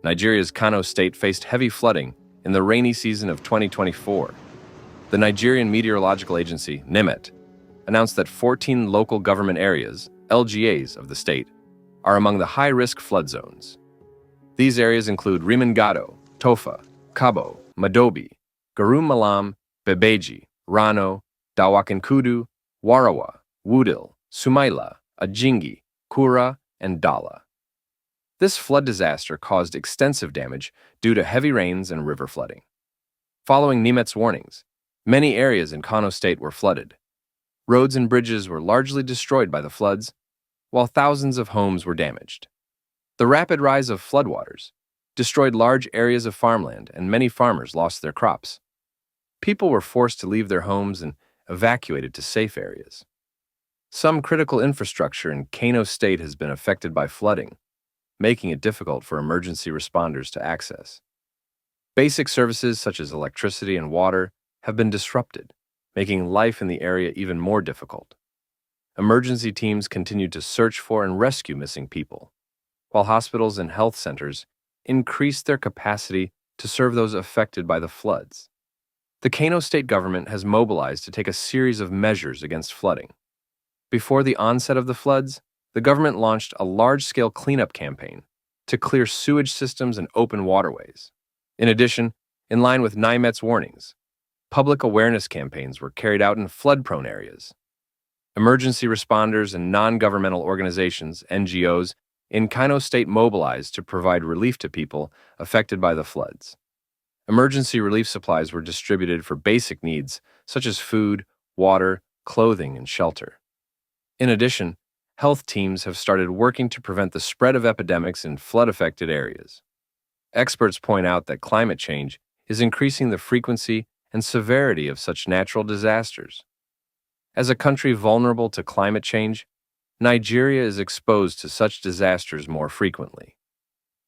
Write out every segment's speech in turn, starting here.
Nigeria's Kano state faced heavy flooding in the rainy season of 2024. The Nigerian Meteorological Agency, NIMET, announced that 14 local government areas, LGAs of the state, are among the high-risk flood zones. These areas include Rimangado, Tofa, Kabo, Madobi, Garum Malam, Bebeji, Rano, Dawakinkudu, Warawa, Wudil, Sumaila, Ajingi, Kura, and Dala. This flood disaster caused extensive damage due to heavy rains and river flooding. Following NIMET's warnings, many areas in Kano state were flooded. Roads and bridges were largely destroyed by the floods, while thousands of homes were damaged. The rapid rise of floodwaters destroyed large areas of farmland, and many farmers lost their crops. People were forced to leave their homes and evacuated to safe areas. Some critical infrastructure in Kano state has been affected by flooding, making it difficult for emergency responders to access. Basic services such as electricity and water have been disrupted, making life in the area even more difficult. Emergency teams continue to search for and rescue missing people, while hospitals and health centers increase their capacity to serve those affected by the floods. The Kano state government has mobilized to take a series of measures against flooding. Before the onset of the floods, the government launched a large-scale cleanup campaign to clear sewage systems and open waterways. In addition, in line with NIMET's warnings, public awareness campaigns were carried out in flood-prone areas. Emergency responders and non-governmental organizations, NGOs, in Kano state mobilized to provide relief to people affected by the floods. Emergency relief supplies were distributed for basic needs such as food, water, clothing, and shelter. In addition, health teams have started working to prevent the spread of epidemics in flood-affected areas. Experts point out that climate change is increasing the frequency and severity of such natural disasters. As a country vulnerable to climate change, Nigeria is exposed to such disasters more frequently.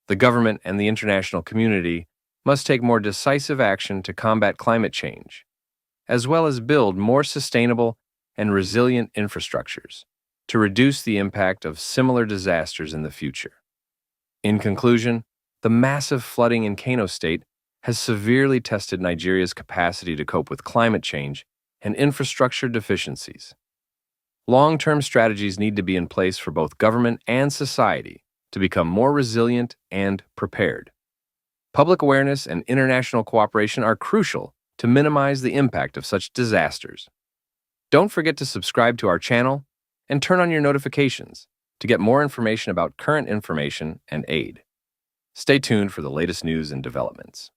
The government and the international community must take more decisive action to combat climate change, as well as build more sustainable and resilient infrastructures to reduce the impact of similar disasters in the future. In conclusion, the massive flooding in Kano state has severely tested Nigeria's capacity to cope with climate change and infrastructure deficiencies. Long-term strategies need to be in place for both government and society to become more resilient and prepared. Public awareness and international cooperation are crucial to minimize the impact of such disasters. Don't forget to subscribe to our channel and turn on your notifications to get more information about current information and aid. Stay tuned for the latest news and developments.